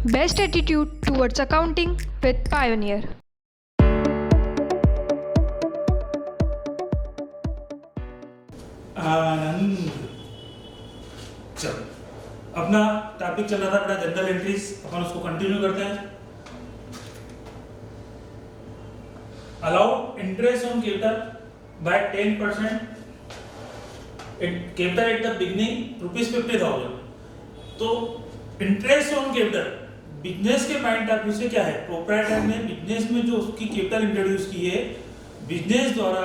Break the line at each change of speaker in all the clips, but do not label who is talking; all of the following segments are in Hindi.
Best attitude towards accounting with Pioneer.
आनंद। चलो, अपना टॉपिक चल रहा था अपना जनरल एंट्रीज, अपन उसको कंटिन्यू करते हैं। Allowed interest on capital by 10% capital at the beginning ₹50,000। तो इंटरेस्ट ऑन कैपिटल बिजनेस के पॉइंट ऑफ व्यू से क्या है, प्रोप्राइटर ने बिजनेस में जो उसकी कैपिटल इंट्रोड्यूस की है, बिजनेस द्वारा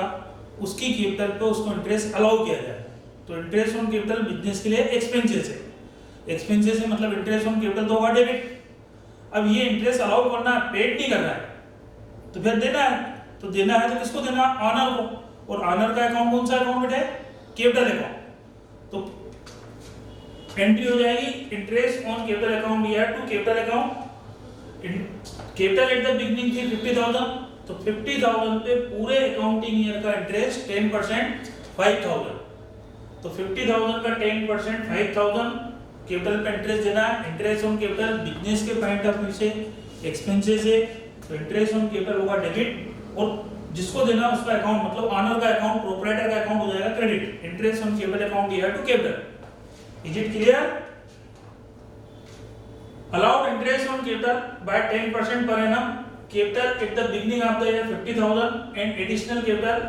उसकी कैपिटल पे उसको इंटरेस्ट अलाउ किया जाए। तो इंटरेस्ट ऑन कैपिटल बिजनेस के लिए एक्सपेंसेस है, एक्सपेंसेस है मतलब इंटरेस्ट ऑन कैपिटल तो होगा डेबिट। अब ये इंटरेस्ट अलाउ करना है, पेड नहीं करना है, तो फिर देना है। तो देना है तो किसको देना, ऑनर को। और ऑनर का अकाउंट कौन सा अकाउंट बेटा है, कैपिटल अकाउंट। तो एंट्री हो जाएगी interest on capital account year to capital account. Capital at the beginning थी 50,000, तो 50,000 पे पूरे अकाउंटिंग ईयर का इंटरेस्ट 10% 5,000। तो 50,000 का 10% 5,000 कैपिटल पे इंटरेस्ट देना है। इंटरेस्ट ऑन कैपिटल बिजनेस के पॉइंट ऑफ व्यू से एक्सपेंसेस है, तो इंटरेस्ट ऑन कैपिटल होगा डेबिट, और जिसको देना उसका अकाउंट मतलब ऑनर का अकाउंट, प्रोप्राइटर का अकाउंट हो जाएगा credit. Interest on capital account year to capital. Is it clear? Allowed interest on capital by 10% per annum. Capital at the beginning of the year 50,000 and additional capital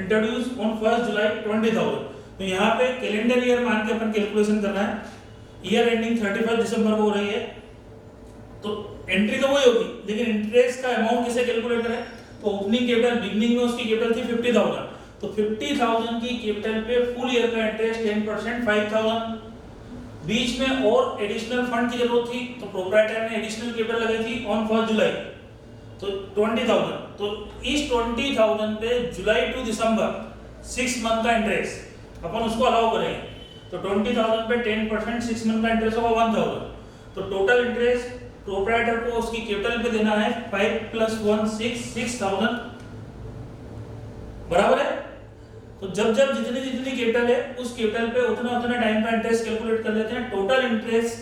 introduced on 1st July 20,000. तो यहाँ पे कैलेंडर ईयर मान के अपन कैलकुलेशन करना है। ईयर एंडिंग 31 दिसंबर को हो रही है, तो एंट्री तो वही होगी, लेकिन इंटरेस्ट का अमाउंट किसे कैलकुलेट करें। तो ओपनिंग कैपिटल बिगिनिंग में उसकी कैपिटल थी 50,000, तो 50,000 की कैपिटल पे फुल ईयर का इंटरेस्ट 10% 5,000। बीच में और एडिशनल फंड की जरूरत थी, तो प्रोप्राइटर ने एडिशनल कैपिटल लगाई थी ऑन 1 जुलाई, तो 20,000। तो इस 20,000 पे जुलाई टू दिसंबर 6 मंथ का इंटरेस्ट अपन उसको अलाउ करेंगे। तो 20,000 पे 10% 6 मंथ का इंटरेस्ट होगा 1,000। तो टोटल इंटरेस्ट प्रोप्राइटर को उसकी कैपिटल पे देना है 5 + 1 6,000 बराबर है। तो जब जब जितनी कैपिटल है उस कैपिटल पे उतना टाइम का इंटरेस्ट कैलकुलेट कर लेते हैं। टोटल इंटरेस्ट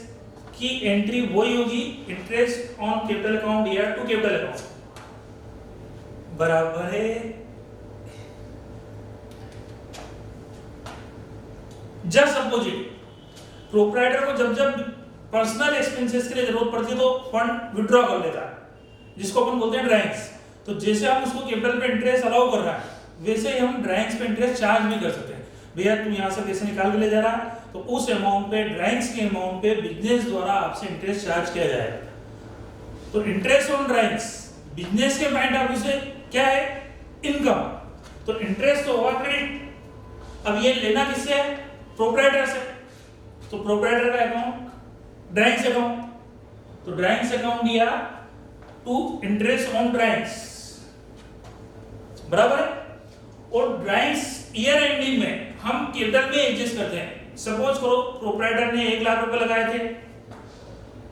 की एंट्री वही होगी interest on capital account year to capital account बराबर है। जस्ट अपोजिट, प्रोप्राइटर को जब जब पर्सनल एक्सपेंसेस के लिए जरूरत पड़ती है तो फंड विड्रॉ कर लेता है, जिसको अपन बोलते हैं ड्राइंग्स। तो जैसे हम उसको कैपिटल पे इंटरेस्ट अलाउ कर रहा है, वैसे ही हम ड्राइंग्स पे इंटरेस्ट चार्ज भी कर सकते हैं। भैया तू यहाँ से पैसे निकाल के ले जा रहा है, तो उस अमाउंट पे, ड्राइंग्स के अमाउंट पे बिजनेस द्वारा आपसे इंटरेस्ट चार्ज किया जाएगा। तो इंटरेस्ट ऑन ड्राइंग्स बिजनेस के पॉइंट ऑफ व्यू से क्या है, इनकम। तो इंटरेस्ट तो होगा क्रेडिट। अब ये लेना किससे है, प्रोप्राइटर से। तो प्रोप्राइटर का अकाउंट ड्राइंग्स अकाउंट, तो ड्राइंग्स अकाउंट दिया टू इंटरेस्ट ऑन ड्राइंग्स बराबर है। और ड्राइंग्स ईयर एंडिंग में हम कैपिटल में एडजस्ट करते हैं। सपोज करो प्रोप्राइटर ने 1 लाख रुपए लगाए थे,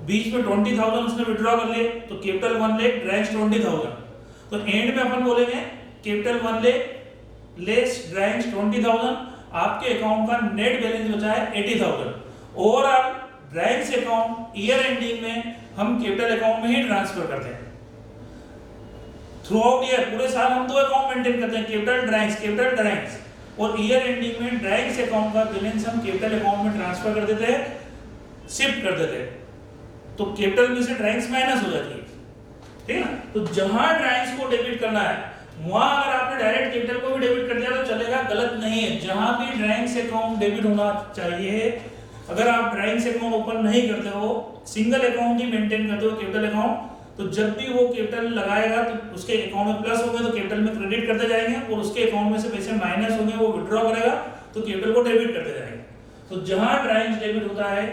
बीच में 20,000 उसने विड्रॉ कर लिए, तो कैपिटल 1 लाख ड्राइंग्स 20,000। तो एंड में अपन बोलेंगे कैपिटल 1 लाख लेस ड्राइंग्स 20,000, आपके अकाउंट का नेट बैलेंस बचा है 80,000। Overall drawings account year ending में हम कैपिटल अकाउंट में ही ट्रांसफर करते हैं। थ्रू आउट ईयर पूरे साल हम 2 अकाउंट मेंटेन करते हैं, कैपिटल ड्राइंग्स, और ईयर एंडिंग में ड्राइंग्स अकाउंट का बैलेंस हम कैपिटल अकाउंट में ट्रांसफर कर देते हैं, शिफ्ट कर देते हैं। तो कैपिटल में से ड्राइंग्स माइनस हो जाती है, ठीक है ना। तो जहां ड्राइंग्स को डेबिट करना है वहां अगर आपने डायरेक्ट कैपिटल को भी डेबिट कर दिया तो चलेगा, गलत नहीं है। जहां भी ड्राइंग्स अकाउंट डेबिट होना चाहिए, अगर आप ड्राइंग्स अकाउंट ओपन नहीं करते हो, सिंगल अकाउंट ही मेंटेन करते हो कैपिटल अकाउंट, तो जब भी वो कैपिटल लगाएगा तो उसके अकाउंट में प्लस होंगे तो कैपिटल में क्रेडिट करते जाएंगे, और उसके अकाउंट में से पैसे माइनस होंगे वो विड्रॉ करेगा तो कैपिटल को डेबिट करते जाएंगे। तो जहां ड्राइंग्स डेबिट होता है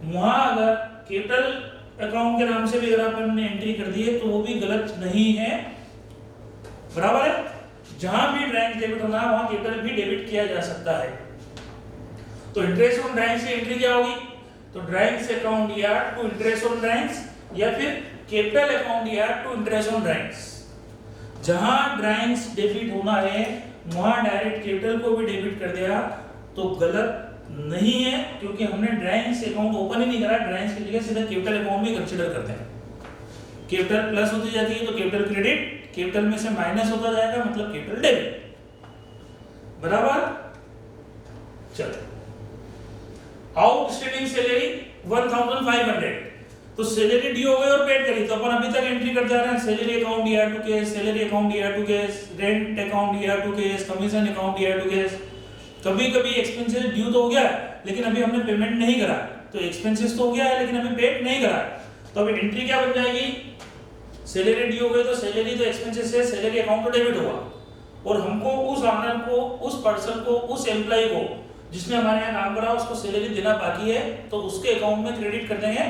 वहां अगर कैपिटल अकाउंट के नाम से भी अगर अपन ने एंट्री कर दी है तो वो भी गलत नहीं है, बराबर है। जहां भी ड्राइंग्स डेबिट होना है वहां कैपिटल भी डेबिट किया जा सकता है। तो इंटरेस्ट ऑन ड्राइंग्स की एंट्री क्या होगी, तो drawings account year to interest on drawings, या फिर capital account year to interest on drawings. जहां ड्राइंग्स डेबिट होना है वहां डायरेक्ट कैपिटल को भी डेबिट कर दिया तो गलत नहीं है, क्योंकि हमने ड्राइंग्स अकाउंट ओपन ही नहीं करा, ड्राइंग्स की जगह सीधा कैपिटल अकाउंट में कंसीडर करते हैं। कैपिटल प्लस होती जाती है तो कैपिटल क्रेडिट, कैपिटल में से माइनस होता जाएगा मतलब कैपिटल डेबिट, बराबर। चलो, आउटस्टैंडिंग सैलरी 1500, तो सैलरी ड्यू हो गई और पेड करी, तो अपन अभी तक एंट्री करते जा रहे हैं। Salary account year to cash, salary account year to cash, rent account year to cash, commission account year to cash. कभी कभी एक्सपेंसेस ड्यू तो हो गया है, लेकिन अभी हमने पेमेंट नहीं करा, तो एक्सपेंसेस तो हो गया है लेकिन अभी पेड नहीं करा, तो अभी एंट्री क्या बन जाएगी, सैलरी ड्यू हो गई तो सैलरी तो एक्सपेंसेस है, सैलरी अकाउंट तो डेबिट होगा, और हमको उस ऑनर को, उस पर्सन को, उस एम्प्लॉय को जिसने हमारे यहाँ काम करा उसको सैलरी देना बाकी है, तो उसके अकाउंट में क्रेडिट कर देंगे।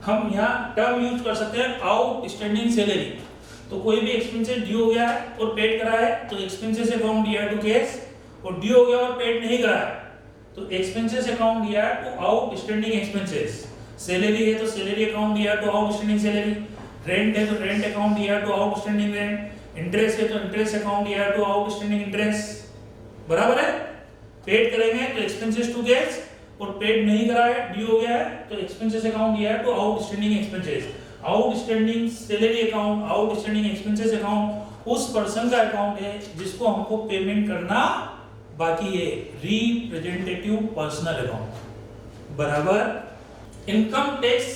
हम यहाँ टर्म यूज कर सकते हैं आउटस्टैंडिंग सैलरी। तो कोई भी एक्सपेंसेस ड्यू हो गया है और पेड करा है तो expenses account year to cash, और ड्यू हो गया और पेड नहीं करा है तो expenses account year to outstanding expenses. Salary है तो salary account year to outstanding salary, rent है तो rent account year to outstanding rent, interest है तो interest account year to outstanding interest, बराबर है। पेड करेंगे तो एक्सपेंसेस टू केस, और पेड नहीं करा है, ड्यू हो गया है तो expenses account year to outstanding expenses. Outstanding salary account, outstanding expenses account उस पर्सन का अकाउंट है जिसको हमको पेमेंट करना बाकी है, रिप्रेजेंटेटिव पर्सनल अकाउंट, बराबर। इनकम टैक्स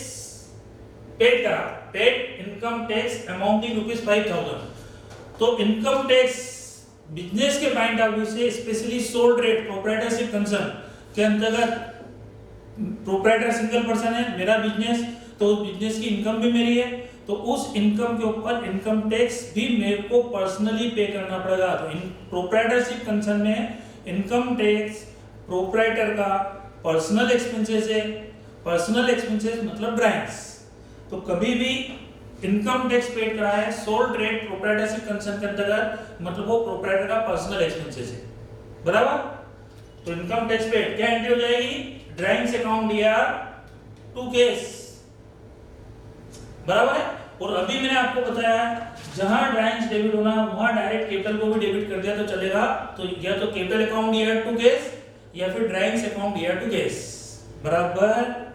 पेड करा, पेड इनकम टैक्स अमाउंटिंग ₹5000, तो इनकम टैक्स बिजनेस के पॉइंट ऑफ व्यू से specially sole trade proprietorship concern के अंतर्गत, प्रोप्राइटर सिंगल पर्सन है, मेरा बिजनेस, तो उस बिजनेस की इनकम भी मेरी है, तो उस इनकम के ऊपर इनकम टैक्स भी मेरे को पर्सनली पे करना पड़ेगा। तो इन प्रोप्राइटरशिप कंसर्न में इनकम टैक्स प्रोप्राइटर का पर्सनल एक्सपेंसेस है, पर्सनल एक्सपेंसेस मतलब ड्राइंग्स, तो कभी भी इनकम टैक्स पेड करा है सोल ट्रेड प्रोप्राइटरशिप कंसर्न के अंतर्गत, मतलब वो प्रोप्राइटर का पर्सनल एक्सपेंसेस है, बराबर। तो इनकम टैक्स पेड क्या एंट्री हो जाएगी, drawings account year to cash, बराबर है। और अभी मैंने आपको बताया जहां ड्राइंग्स डेबिट होना वहां डायरेक्ट कैपिटल को भी डेबिट कर दिया तो चलेगा, तो या तो capital account year to cash या फिर drawings account year to cash, बराबर।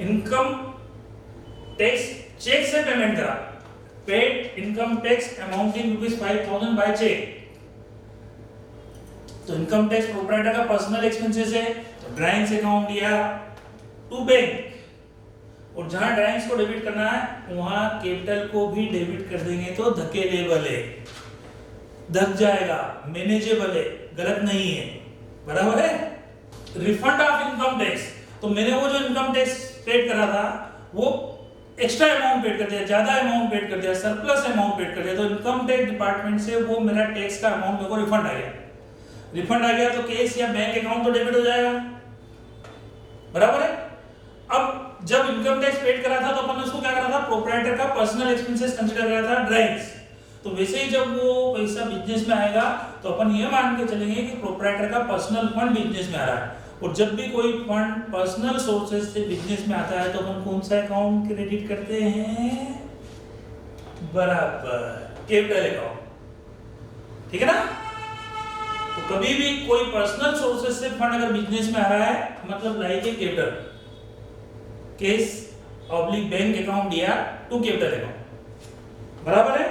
इनकम टैक्स चेक से पेमेंट करा, paid income tax amounting ₹5000 by cheque, तो इनकम टैक्स प्रोप्राइटर का पर्सनल एक्सपेंसेस है, तो ड्राइंग्स अकाउंट या टू बैंक, और जहां ड्राइंग्स को डेबिट करना है वहां कैपिटल को भी डेबिट कर देंगे तो धकेलेबल है, धक जाएगा, मैनेजेबल है, गलत नहीं है, बराबर है। रिफंड ऑफ इनकम टैक्स, तो मैंने वो जो इनकम टैक्स पेड करा था वो एक्स्ट्रा अमाउंट पेड कर दिया, ज्यादा अमाउंट पेड कर दिया, सरप्लस अमाउंट पेड कर दिया, तो इनकम टैक्स डिपार्टमेंट से वो मेरा टैक्स का अमाउंट मेरे को रिफंड आ गया, रिफंड आ गया तो केस या बैंक अकाउंट तो डेबिट हो जाएगा, बराबर है। अब जब इनकम टैक्स पेड करा था तो अपन ने उसको क्या करा था, प्रोप्राइटर का पर्सनल एक्सपेंसेस कंसीडर करा था ड्राइंग्स, तो वैसे ही जब वो पैसा बिजनेस में आएगा तो अपन ये मान के चलेंगे कि प्रोप्राइटर का पर्सनल फंड बिजनेस में आ रहा है, और जब भी कोई फंड पर्सनल सोर्सेज से बिजनेस में आता है तो अपन कौन सा अकाउंट क्रेडिट करते हैं, बराबर कैपिटल अकाउंट, ठीक है ना। तो कभी भी कोई पर्सनल सोर्सेज से फंड अगर बिजनेस में आ रहा है मतलब like a capital case oblique bank account या टू कैपिटल अकाउंट, बराबर है।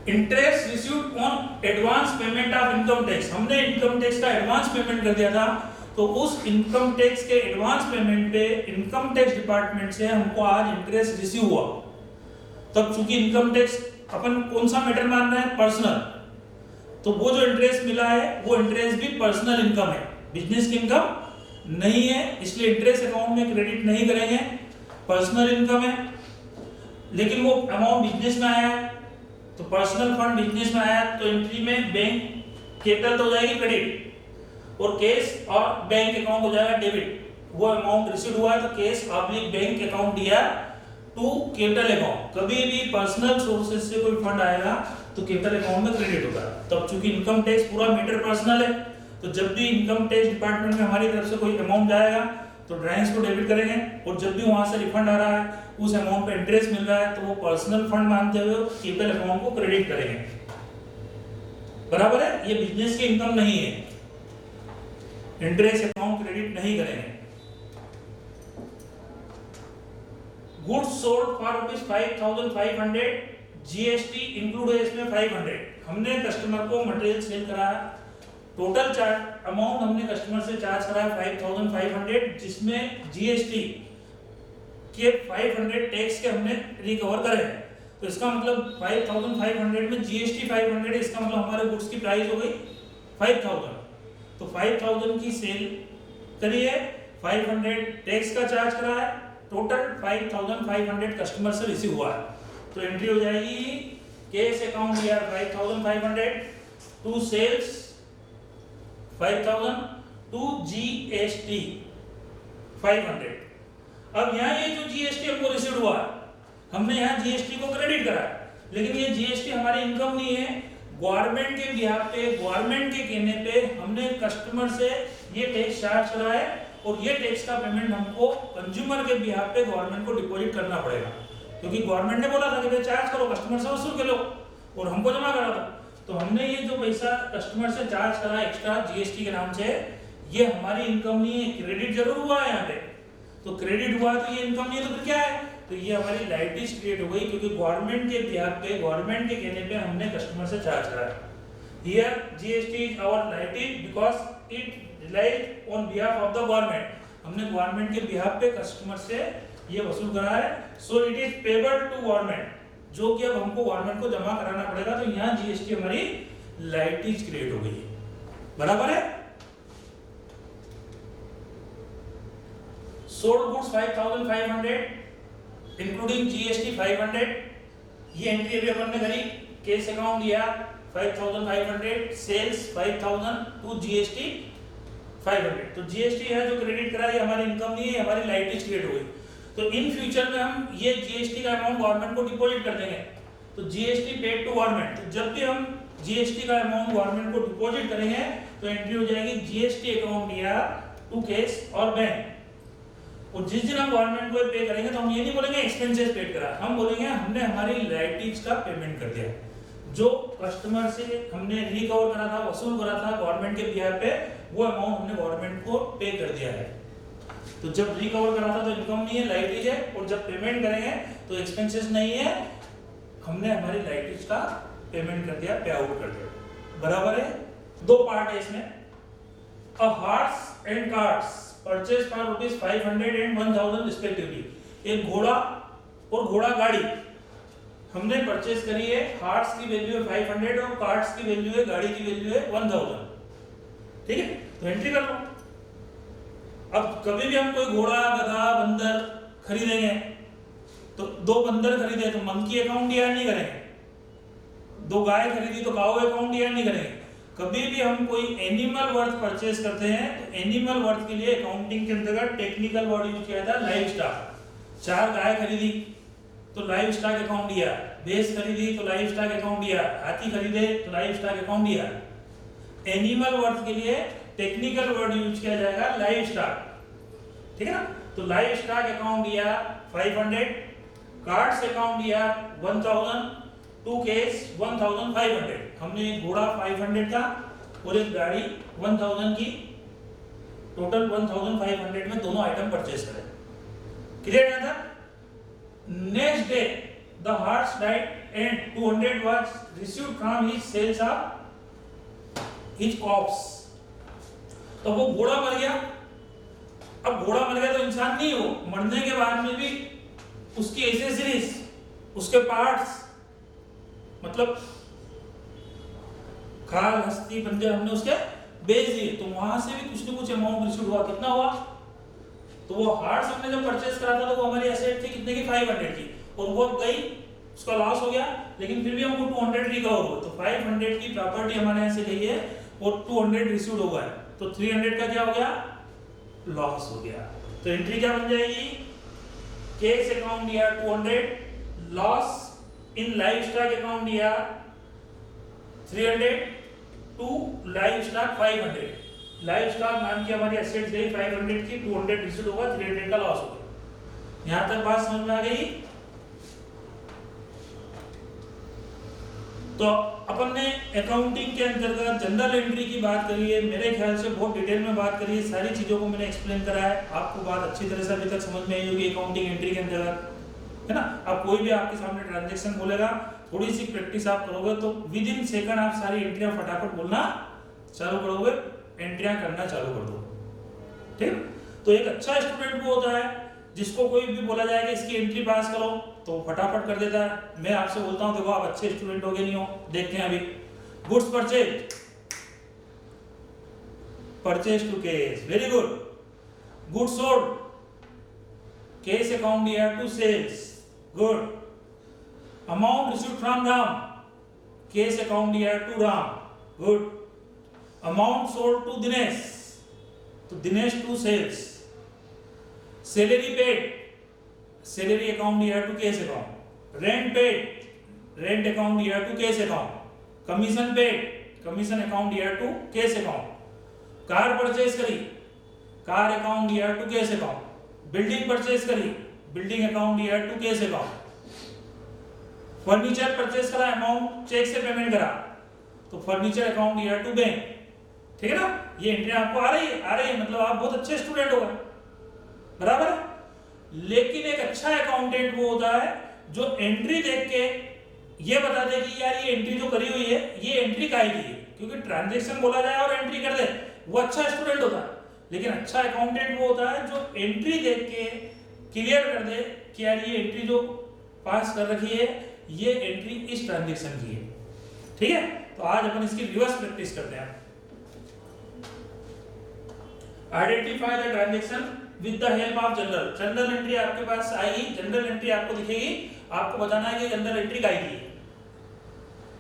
Interest received on advance payment of income tax, हमने इनकम टैक्स का एडवांस पेमेंट कर दिया था, तो उस इनकम टैक्स के एडवांस पेमेंट पे इनकम टैक्स डिपार्टमेंट से हमको आज इंटरेस्ट रिसीव हुआ, तब चूंकि इनकम टैक्स अपन कौन सा मैटर मान रहे हैं, पर्सनल, तो वो जो इंटरेस्ट मिला है वो इंटरेस्ट भी पर्सनल इनकम है, बिजनेस की इनकम नहीं है, इसलिए इंटरेस्ट अकाउंट में क्रेडिट नहीं करेंगे, पर्सनल इनकम है, लेकिन वो अमाउंट बिजनेस में आया है, तो पर्सनल फंड बिजनेस में आया तो एंट्री में बैंक कैपिटल तो हो जाएगी क्रेडिट, और केस और बैंक अकाउंट हो जाएगा डेबिट, वो अमाउंट रिसीव हुआ है तो केस ऑब्लिक बैंक अकाउंट दिया टू कैपिटल अकाउंट। कभी भी पर्सनल सोर्सेज से कोई फंड आएगा तो कैपिटल अकाउंट में क्रेडिट होगा, तब चूंकि इनकम टैक्स पूरा मैटर पर्सनल है तो जब भी इनकम टैक्स डिपार्टमेंट में हमारी तरफ से कोई अमाउंट जाएगा तो ड्राइंग्स को डेबिट करेंगे, और जब भी वहां से रिफंड आ रहा है उस अमाउंट पे इंटरेस्ट मिल रहा है तो वो पर्सनल फंड मानते हुए कैपिटल अकाउंट को क्रेडिट करेंगे, बराबर है, ये बिजनेस की इनकम नहीं है, इंटरेस्ट अकाउंट क्रेडिट नहीं करेंगे। Goods sold for ₹5,500, GST include है इसमें 500। हमने कस्टमर को मटेरियल सेल कराया, टोटल चार्ज अमाउंट हमने कस्टमर से चार्ज कराया 5,500, जिसमें जीएसटी के 500 टैक्स के हमने रिकवर करे। तो इसका मतलब 5,500 में जीएसटी 500 है, इसका मतलब हमारे गुड्स की प्राइस हो गई 5,000। तो 5,000 की सेल करिए, 500 टैक्स का चार्ज कराया, टोटल 5,500 कस्टमर से रिसीव हुआ है। तो एंट्री हो जाएगी cash account year 5,500 to sales 5,000 to GST 500। अब यहाँ ये जो जीएसटी हमको रिसीव हुआ, हमने यहाँ जीएसटी को क्रेडिट करा, लेकिन ये जीएसटी हमारी इनकम नहीं है। गवर्नमेंट के बिहाफ पे, गवर्नमेंट के कहने पे हमने कस्टमर से ये टैक्स चार्ज करा है, और ये टैक्स का पेमेंट हमको कंज्यूमर के बिहाफ पे गवर्नमेंट को डिपॉजिट करना पड़ेगा, क्योंकि गवर्नमेंट ने बोला था कि भाई चार्ज करो, कस्टमर से वसूल कर लो, और हमको जमा करा था। तो हमने ये जो पैसा कस्टमर से चार्ज करा एक्स्ट्रा जीएसटी के नाम से, ये हमारी इनकम नहीं है, क्रेडिट जरूर हुआ है यहाँ पे। तो क्रेडिट हुआ तो ये इनकम नहीं है, तो फिर क्या है? तो ये हमारी लाइबिलिटी क्रिएट हो गई, क्योंकि गवर्नमेंट के बिहाफ पे, गवर्नमेंट के कहने पे हमने कस्टमर से चार्ज कराया। Here GST is our liability because it realise on behalf of the government. हमने गवर्नमेंट के बिहाफ पे कस्टमर से ये वसूल करा है, so it is payable to government, जो कि अब हमको गवर्नमेंट को जमा कराना पड़ेगा। तो यहाँ जीएसटी हमारी लाइबिलिटी क्रिएट हो गई, बराबर है। सोल्ड गुड्स 5,500 इंक्लूडिंग जीएसटी 500, ये एंट्री अभी अपन ने करी। कैश अकाउंट लिया 5,500, सेल्स 5,000 टू जीएसटी 500। तो जीएसटी है जो क्रेडिट करा, ये हमारी इनकम नहीं है, हमारी लाइबिलिटी क्रिएट हो गई। तो इन फ्यूचर में हम ये जीएसटी का अमाउंट गवर्नमेंट को डिपॉजिट कर देंगे। तो जीएसटी पेड टू गवर्नमेंट, तो जब भी हम जीएसटी का अमाउंट गवर्नमेंट को डिपॉजिट करेंगे तो एंट्री हो जाएगी जीएसटी अकाउंट लिया टू कैश और बैंक। और जिस दिन हम गवर्नमेंट को पे करेंगे तो हम ये नहीं बोलेंगे एक्सपेंसेस पेड करा, हम बोलेंगे हमने हमारी लाइबिलिटीज का पेमेंट कर दिया। जो कस्टमर से हमने रिकवर करा था, वसूल करा था गवर्नमेंट के बिहाफ पे, वो अमाउंट हमने गवर्नमेंट को पे कर दिया है। तो जब रिकवर करा था तो इनकम नहीं है, लाइबिलिटीज है, और जब पेमेंट करेंगे तो एक्सपेंसेस नहीं है, हमने हमारी लाइबिलिटीज का पेमेंट कर दिया, पे आउट कर दिया, बराबर है। दो पार्ट है इसमें। A horse and carts purchase for ₹500 and 1,000 respectively. एक घोड़ा और घोड़ा गाड़ी हमने परचेज करी है। हॉर्स की वैल्यू है 500 और कार्ट्स की वैल्यू है, गाड़ी की वैल्यू है 1,000। ठीक है, तो एंट्री कर लो। अब कभी भी हम कोई घोड़ा, गधा, बंदर खरीदेंगे तो दो बंदर खरीदे तो मंकी अकाउंट याद नहीं करेंगे, दो गाय खरीदी तो काऊ अकाउंट याद नहीं करेंगे। कभी भी हम कोई एनिमल वर्थ परचेज करते हैं तो एनिमल वर्थ के लिए अकाउंटिंग के अंतर्गत टेक्निकल वर्ड यूज किया जाता है लाइव स्टॉक। 4 गाय खरीदी तो लाइव स्टॉक अकाउंट दिया, भैंस खरीदी तो लाइव स्टॉक अकाउंट दिया, हाथी खरीदे तो लाइव स्टॉक अकाउंट दिया। एनिमल वर्थ के लिए टेक्निकल वर्ड यूज किया जाएगा लाइव स्टॉक, ठीक है ना। तो लाइव स्टॉक अकाउंट दिया 500, कार्ड्स अकाउंट दिया 1,000, टू केस 1,500। हमने एक घोड़ा 500 का और एक गाड़ी 1,000 की, टोटल 1,500 में दोनों आइटम परचेज करे। क्लियर है ना। Next day the horse died and 200 was received from his sales of his corpse. तो वो घोड़ा मर गया। अब घोड़ा मर गया तो इंसान नहीं हो, मरने के बाद में भी उसकी एसेसरीज, उसके पार्ट्स, मतलब खाल, हस्ती, पंजर हमने उसके बेच दिए, तो वहां से भी कुछ न कुछ अमाउंट रिसीव हुआ। कितना हुआ? तो वो हार्स हमने जब परचेज करा था तो वो हमारी एसेट थी कितने की? 500 की, और वो गई, उसका लॉस हो गया, लेकिन फिर भी हमको 200 रिकवर हुआ। तो 500 की प्रॉपर्टी हमारे यहाँ से गई है और 200 रिसीव हुआ है, तो 300 का क्या हो गया? लॉस हो गया। तो एंट्री क्या बन जाएगी? कैश अकाउंट दिया 200, loss in livestock account दिया 300, to livestock 500। Livestock नाम की हमारी एसेट्स गई 500 की, 200 रिसीव होगा, 300 का लॉस हो गया। यहां तक बात समझ में आ गई? तो अपन ने अकाउंटिंग के अंतर्गत जनरल एंट्री की बात करी है, मेरे ख्याल से बहुत डिटेल में बात करी है, सारी चीज़ों को मैंने एक्सप्लेन करा है, आपको बात अच्छी तरह से अभी तक समझ में आई होगी अकाउंटिंग एंट्री के अंतर्गत, है ना। अब कोई भी आपके सामने ट्रांजेक्शन बोलेगा, थोड़ी सी प्रैक्टिस आप करोगे तो विद इन सेकंड आप सारी एंट्रियां फटाफट बोलना चालू करोगे, एंट्रियां करना चालू कर दो, ठीक। तो एक अच्छा स्टूडेंट वो होता है जिसको कोई भी बोला जाए कि इसकी एंट्री पास करो तो फटाफट कर देता है। मैं आपसे बोलता हूं देखो आप अच्छे स्टूडेंट हो गए नहीं हो, देखते हैं अभी goods purchase, purchase to cash, very good. Goods sold, cash account year to sales, good. Amount received from Ram, cash account year to Ram, good. Amount sold to Dinesh, तो Dinesh to sales. Salary paid, salary account year to cash account. Rent paid, rent account year to cash account. Commission paid, commission account year to cash account. Car purchase करी, car account year to cash account. Building purchase करी, building account year to cash account. Furniture purchase करा, अमाउंट चेक से पेमेंट करा, तो furniture account year to bank, ठीक है ना। ये एंट्री आपको आ रही है, मतलब आप बहुत अच्छे स्टूडेंट हो गए, बराबर है। लेकिन एक अच्छा अकाउंटेंट वो होता है जो एंट्री देख के ये बता दे कि यार ये एंट्री जो करी हुई है ये एंट्री काहे की है, क्योंकि ट्रांजैक्शन बोला जाए और एंट्री कर दे, वो अच्छा स्टूडेंट होता है। लेकिन अच्छा अकाउंटेंट वो होता है जो एंट्री देख के क्लियर कर दे कि यार ये एंट्री जो पास कर रखी है ये एंट्री इस ट्रांजैक्शन की है, ठीक है। तो आज अपन इसकी रिवर्स प्रैक्टिस करते हैं। Identify the transaction with the help of general, general entry आपके पास आएगी, जनरल एंट्री आपको दिखेगी, आपको बताना है कि जनरल एंट्री का आएगी।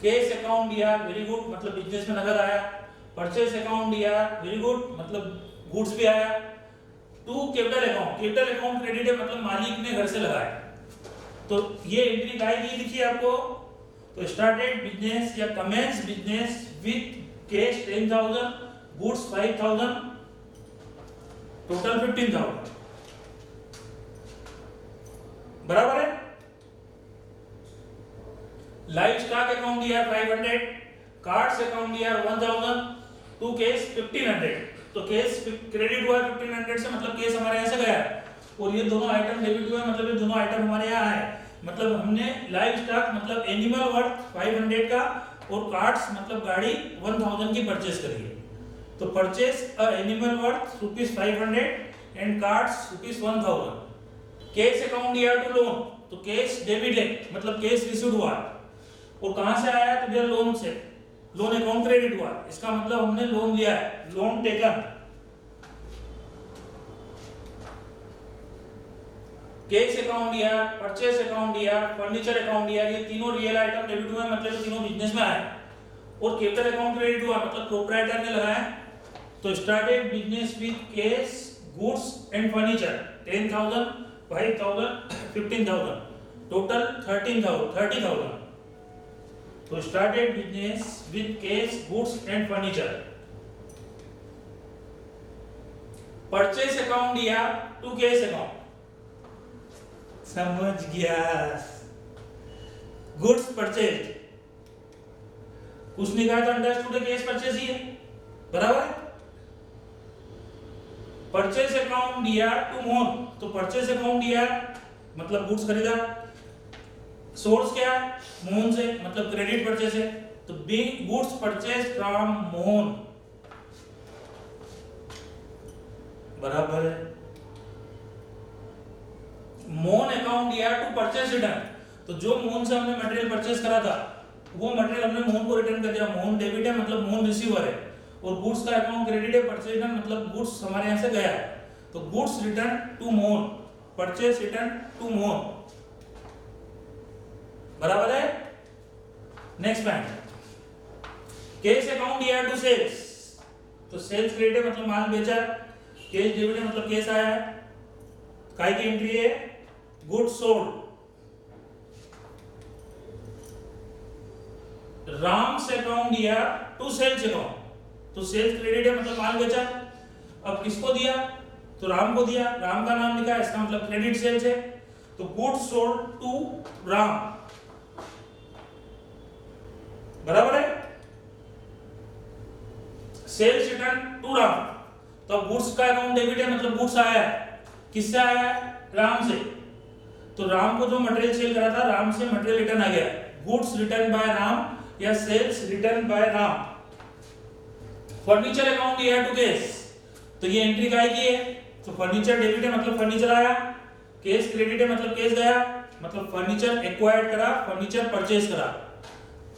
केस अकाउंट दिया, वेरी गुड, मतलब बिजनेस में नगद आया। परचेस अकाउंट दिया, वेरी गुड, मतलब गुड्स भी आया। To capital account, capital account credit है, मतलब मालिक ने घर से लगाया, तो ये एंट्री का आएगी, दिखिए आपको। तो स्टार्टेड बिजनेस या commence business with cash 10,000, goods 5,000, total 15,000, बराबर है। लाइव स्टॉक अकाउंट दिया 500, कार्ड्स अकाउंट दिया 1,000, टू केस 1,500, तो केस क्रेडिट हुआ 1,500 से, मतलब केस हमारे यहाँ से गया है, और ये दोनों आइटम डेबिट हुए, मतलब ये दोनों आइटम हमारे यहाँ आए, मतलब हमने लाइव स्टॉक मतलब एनिमल वर्थ 500 का और कार्ड्स मतलब गाड़ी 1,000 की परचेस करी है। तो purchase a animal worth ₹500 and carts ₹1,000। Cash account year to loan, तो कैश डेबिट है, मतलब कैश रिसीव्ड हुआ, और कहां से आया तो भैया लोन से, लोन अकाउंट क्रेडिट हुआ, इसका मतलब हमने लोन लिया है, loan taken. Cash account year, purchase account year, furniture account year, ये तीनों रियल आइटम डेबिट हुए, मतलब ये तीनों बिजनेस में आए, और कैपिटल अकाउंट क्रेडिट हुआ, मतलब प्रोप्राइटर ने लगाया। तो started business with cash, goods and furniture 10,000, 5,000, 15,000, total 30,000। तो started business with cash, goods and furniture. Purchase account या टू कैश अकाउंट, समझ गया। गुड्स परचेज, उसने कहा था अंडरस्टूड कैश परचेज ही है, बराबर है। परचेस अकाउंट दिया टू मोहन, तो परचेस अकाउंट दिया मतलब गुड्स खरीदा, सोर्स क्या है मोहन से, मतलब क्रेडिट परचेस है, तो being goods purchase from Mohan, बराबर है। मोहन अकाउंट दिया टू परचेस रिटर्न, तो जो मोहन से हमने मटेरियल परचेस करा था वो मटेरियल हमने मोहन को रिटर्न कर दिया, मोहन डेबिट है मतलब मोहन रिसीवर है, और गुड्स का अकाउंट क्रेडिट है, परचेज रिटर्न मतलब गुड्स हमारे यहाँ से गया है, तो goods return to Mohan, purchase return to Mohan, बराबर है। Next point, cash account year to sales, तो सेल्स क्रेडिट है मतलब माल बेचा, कैश डेबिट है मतलब कैश आया है, काय की एंट्री है goods sold. Ram's account year to sales account, तो सेल्स क्रेडिट है मतलब माल बेचा, अब किसको दिया तो राम को दिया, राम का नाम लिखा है, इसका मतलब क्रेडिट सेल्स है, तो गुड्स सोल्ड टू राम, बराबर है। सेल्स रिटर्न टू राम, तो गुड्स का अकाउंट डेबिट है, मतलब गुड्स आया है, किससे आया है? राम से। तो राम को जो मटेरियल सेल करा था, राम से मटेरियल रिटर्न आ गया, गुड्स रिटर्न बाय राम या sales return by Ram. Furniture account ये टू केस, तो ये एंट्री काय की है? तो फर्नीचर डेबिट है मतलब फर्नीचर आया, केस क्रेडिट है मतलब केस गया, मतलब फर्नीचर एक्वायर्ड करा, फर्नीचर परचेज करा,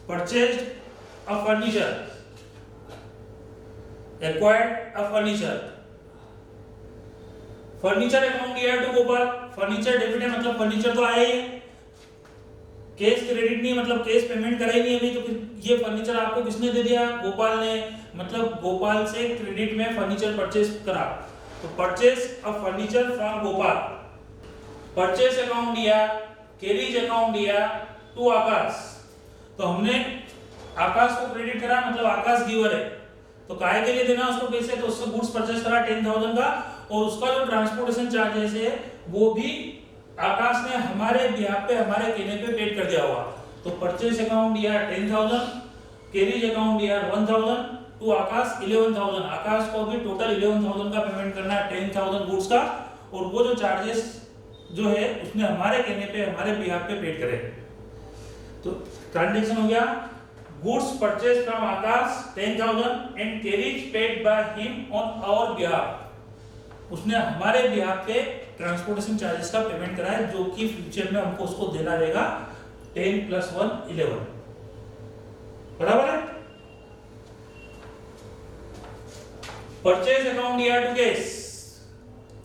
purchased a furniture, acquired a furniture. Furniture account ये टू गोपाल, फर्नीचर डेबिट है मतलब फर्नीचर तो आया ही है, केस क्रेडिट नहीं मतलब केस पेमेंट करा ही नहीं अभी, तो ये फर्नीचर आपको किसने दे दिया? गोपाल ने, मतलब गोपाल से क्रेडिट में फर्नीचर परचेज करा, तो purchase of furniture from Gopal. Purchase account दिया, कैरीज अकाउंट दिया टू आकाश, तो हमने आकाश को क्रेडिट करा, मतलब आकाश गिवर है, तो काय के लिए देना उसको पैसे? तो उससे गुड्स परचेज करा 10,000 का, और उसका जो ट्रांसपोर्टेशन चार्जेस है वो भी आकाश ने हमारे बिहाफ पे, हमारे कहने पे पेड कर दिया हुआ। तो परचेज अकाउंट दिया 10,000, कैरीज अकाउंट दिया 1,000 टू आकाश 11,000, आकाश को भी टोटल 11,000 का पेमेंट करना है, 10,000 गुड्स का, और वो जो चार्जेस जो है उसने हमारे कहने पे, हमारे बिहाफ पे पेड करे। तो ट्रांजैक्शन हो गया, goods purchase from Akash 10,000 and carriage paid by him on our behalf, उसने हमारे बिहाफ पे ट्रांसपोर्टेशन चार्जेस का पेमेंट करा है, जो कि फ्यूचर में हमको उसको देना रहेगा 10 + 1 11, बराबर है। परचेज अकाउंट दिया टू केस,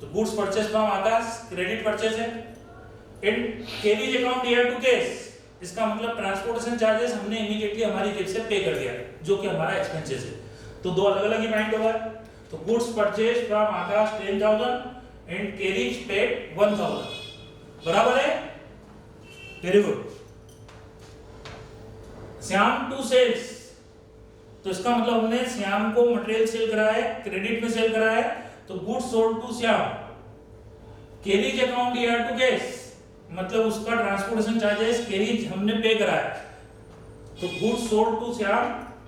तो goods purchase from Akash credit purchase है, एंड कैरीज अकाउंट दिया टू केस, इसका मतलब ट्रांसपोर्टेशन चार्जेस हमने इमीडिएटली हमारी जेब से पे कर दिया, जो कि हमारा एक्सपेंसेस है। तो दो अलग-अलग ही पॉइंट होगा। तो goods purchase from Akash 10,000 and carriage paid 1,000, बराबर है, very good. Shyam to sales, तो इसका मतलब हमने श्याम को मटेरियल सेल करा है, क्रेडिट में सेल करा है, तो goods sold to Shyam. Carriage account दिया टू केस, मतलब उसका ट्रांसपोर्टेशन चार्जेस कैरीज हमने पे करा है, तो goods sold to Shyam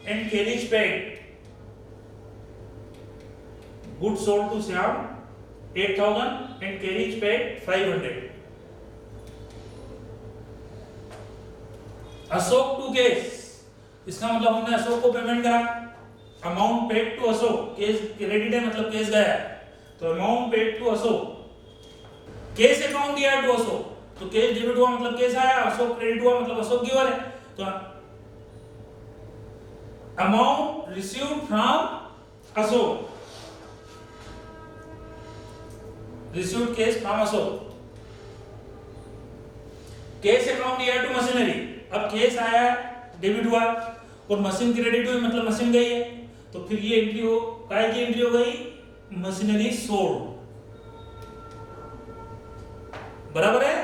and carriage paid, goods sold to Shyam 8,000 and carriage paid 500। Ashok to cash, इसका मतलब हमने अशोक को पेमेंट करा, amount paid to Ashok, cash credit है मतलब केस गया है, तो amount paid to Ashok. Cash account दिया टू अशोक, तो केस डेबिट हुआ मतलब केस आया, अशोक क्रेडिट हुआ मतलब अशोक गिवर है, तो amount received from Ashok, received case from Ashok. Cash account दिया टू मशीनरी, अब केस आया डेबिट हुआ और मशीन क्रेडिट हुई मतलब मशीन गई है, तो फिर ये एंट्री हो, काय की एंट्री हो गई? मशीनरी सोल्ड, बराबर है।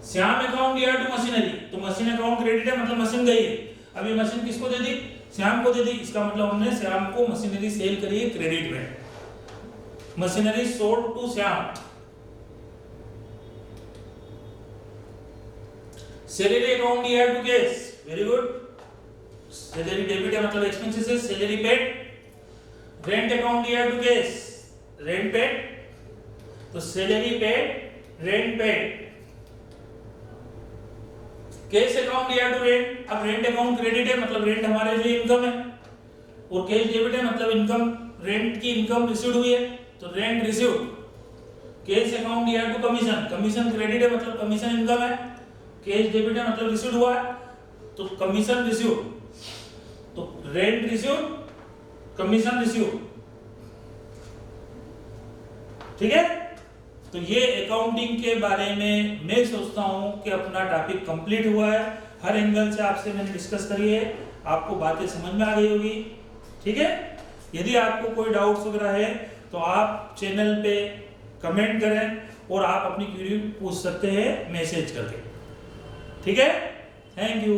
श्याम अकाउंट दिया टू मशीनरी, तो मशीन अकाउंट क्रेडिट है मतलब मशीन गई है, अब ये मशीन किसको दे दी? श्याम को दे दी, इसका मतलब हमने श्याम को मशीनरी सेल करी है क्रेडिट में, machinery sold to Shyam. Salary account दिया to cash, very good, salary debit है मतलब एक्सपेंसेस है, सैलरी पेड। रेंट अकाउंट दिया टू केस, रेंट पेड, तो salary paid rent paid. Cash account दिया टू रेंट, अब रेंट अकाउंट क्रेडिट है मतलब रेंट हमारे लिए इनकम है, और केस डेबिट है मतलब इनकम, रेंट की इनकम रिसीव्ड हुई है, तो रेंट रिसीव्ड। केस अकाउंट दिया टू कमीशन, कमीशन क्रेडिट है मतलब कमीशन इनकम है, केस डेबिट है मतलब रिसीव्ड हुआ है, तो कमीशन रिसीव्ड, तो रेंट रिसीव्ड, कमीशन रिसीव्ड, ठीक है। तो ये अकाउंटिंग के बारे में मैं सोचता हूं कि अपना टॉपिक कंप्लीट हुआ है, हर एंगल से आपसे मैंने डिस्कस करी है, आपको बातें समझ में आ गई होगी, ठीक है। यदि आपको कोई डाउट्स वगैरह है तो आप चैनल पे कमेंट करें और आप अपनी क्वेरी पूछ सकते हैं मैसेज करके, ठीक है। Thank you.